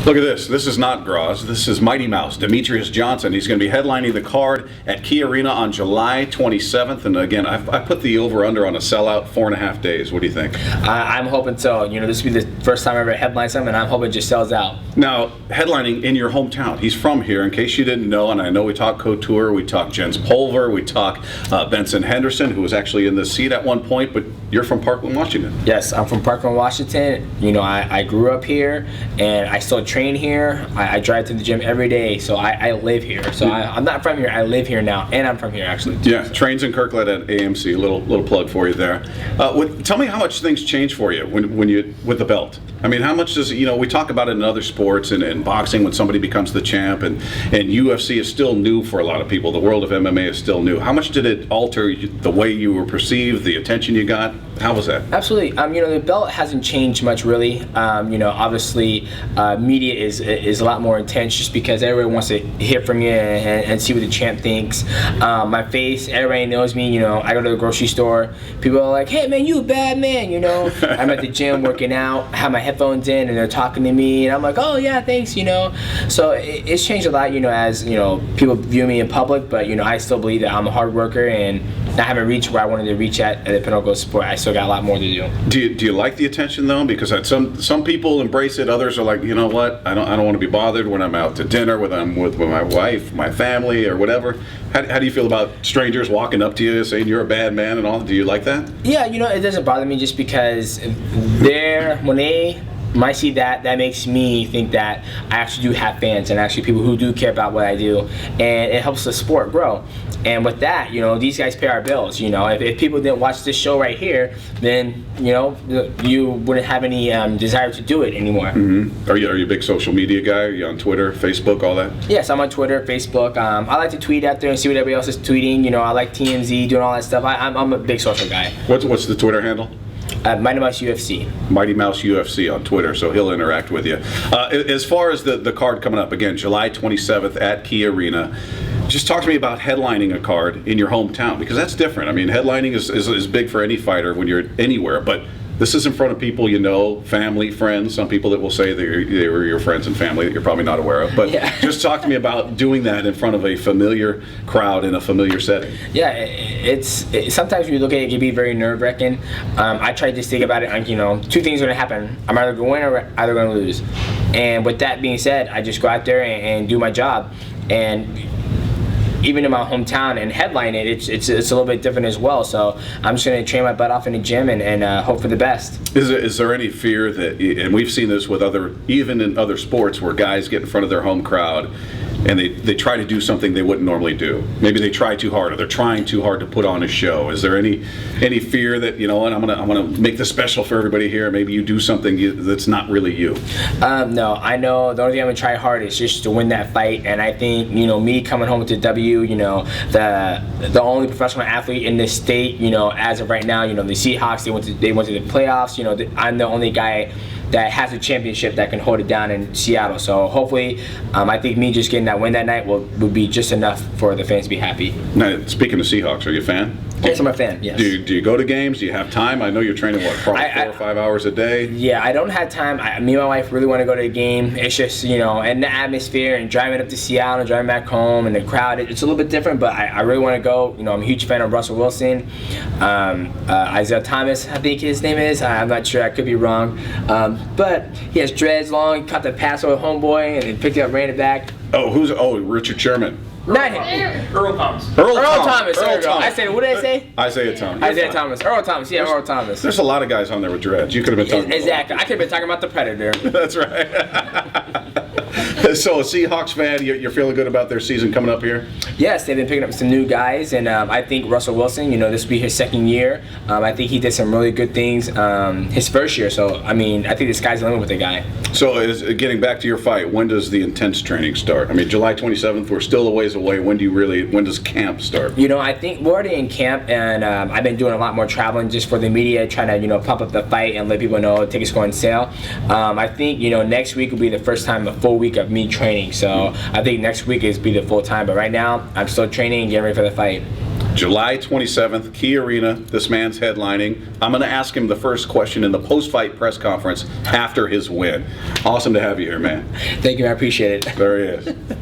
Look at this. This is not Graz. This is Mighty Mouse, Demetrious Johnson. He's going to be headlining the card at KeyArena on July 27th. And again, I put the over-under on a sellout, 4.5 days. What do you think? I'm hoping so. You know, this will be the first time I ever headlined something, and I'm hoping it just sells out. Now, headlining in your hometown. He's from here, in case you didn't know. And I know we talk Couture, we talk Jens Pulver, we talk Benson Henderson, who was actually in this seat at one point. But you're from Parkland, Washington. Yes, I'm from Parkland, Washington. You know, I grew up here, and I still train here. I drive to the gym every day, so I live here. So I'm not from here. I live here now, and I'm from here actually. Yeah, trains in Kirkland at AMC. Little plug for you there. Tell me how much things change for you when you with the belt. I mean, how much does we talk about it in other sports and boxing when somebody becomes the champ, and UFC is still new for a lot of people. The world of MMA is still new. How much did it alter the way you were perceived, the attention you got? How was that? Absolutely. You know, the belt hasn't changed much really. You know, obviously, media is a lot more intense just because everybody wants to hear from you and see what the champ thinks. My face, everybody knows me. You know, I go to the grocery store. People are like, "Hey, man, you a bad man." You know, I'm at the gym working out, have my headphones in, and they're talking to me, and I'm like, "Oh yeah, thanks." You know, so it's changed a lot. You know, as people view me in public, but I still believe that I'm a hard worker, and I haven't reached where I wanted to reach at the pinnacle of sport. I still got a lot more to do. Do you like the attention though? Because some people embrace it, others are like, you know what? I don't want to be bothered when I'm out to dinner, when I'm with my wife, my family, or whatever. How do you feel about strangers walking up to you saying you're a bad man and all? Do you like that? Yeah, it doesn't bother me just because when I see that makes me think that I actually do have fans and actually people who do care about what I do, and it helps the sport grow. And with that, these guys pay our bills. If people didn't watch this show right here, then you wouldn't have any desire to do it anymore. Mm-hmm. Are you a big social media guy? Are you on Twitter, Facebook, all that? Yes, I'm on Twitter, Facebook. I like to tweet out there and see what everybody else is tweeting. I like TMZ, doing all that stuff. I'm a big social guy. What's the Twitter handle? Mighty Mouse UFC. Mighty Mouse UFC on Twitter, so he'll interact with you. As far as the card coming up, again, July 27th at KeyArena, just talk to me about headlining a card in your hometown, because that's different. I mean, headlining is big for any fighter when you're anywhere, but this is in front of people family, friends, some people that will say they were your friends and family that you're probably not aware of. But yeah. Just talk to me about doing that in front of a familiar crowd in a familiar setting. Yeah, sometimes when you look at it, it can be very nerve-wracking. I try to just think about it, two things are going to happen. I'm either going to win or either going to lose. And with that being said, I just go out there and do my job. And even in my hometown and headline it, it's a little bit different as well. So I'm just going to train my butt off in the gym and hope for the best. Is there any fear that, and we've seen this with even in other sports, where guys get in front of their home crowd and they try to do something they wouldn't normally do? Maybe they try too hard, or they're trying too hard to put on a show. Is there any fear that, I'm gonna make this special for everybody here? Maybe you do something that's not really you. No, I know the only thing I'm gonna try hard is just to win that fight. And I think me coming home with the W, the only professional athlete in this state, as of right now, the Seahawks, they went to the playoffs. I'm the only guy that has a championship that can hold it down in Seattle. So hopefully, I think me just getting that win that night will be just enough for the fans to be happy. Now, speaking of Seahawks, are you a fan? Yes, I'm a fan, yes. Do you go to games? Do you have time? I know you're training, probably 4 or 5 hours a day? Yeah, I don't have time. Me and my wife really want to go to a game. It's just, and the atmosphere and driving up to Seattle and driving back home and the crowd, it's a little bit different, but I really want to go. I'm a huge fan of Russell Wilson. Isaiah Thomas, I think his name is. I'm not sure, I could be wrong. But he has dreads long, caught the pass over homeboy, and then picked it up, ran it back. Richard Sherman. Not him. Earl Thomas. Earl Thomas. There we go. What did I say? Isaiah Thomas. Isaiah Thomas. Earl Thomas. Yeah, Earl Thomas. There's a lot of guys on there with dreads. You could have been talking Exactly. I could have been talking about the Predator. That's right. So a Seahawks fan, you're feeling good about their season coming up here? Yes, they've been picking up some new guys, and I think Russell Wilson, this will be his second year. I think he did some really good things his first year, so I think the sky's the limit with the guy. So getting back to your fight, when does the intense training start? July 27th, we're still a ways away. When does camp start? I think we're already in camp, and I've been doing a lot more traveling just for the media, trying to, pump up the fight and let people know tickets go on sale. I think, next week will be the first time, a full week of me training. So I think next week is be the full time, but right now I'm still training and getting ready for the fight. July 27th, Key Arena. This man's headlining. I'm going to ask him the first question in the post-fight press conference after his win. Awesome to have you here, man. Thank you. I appreciate it. There he is.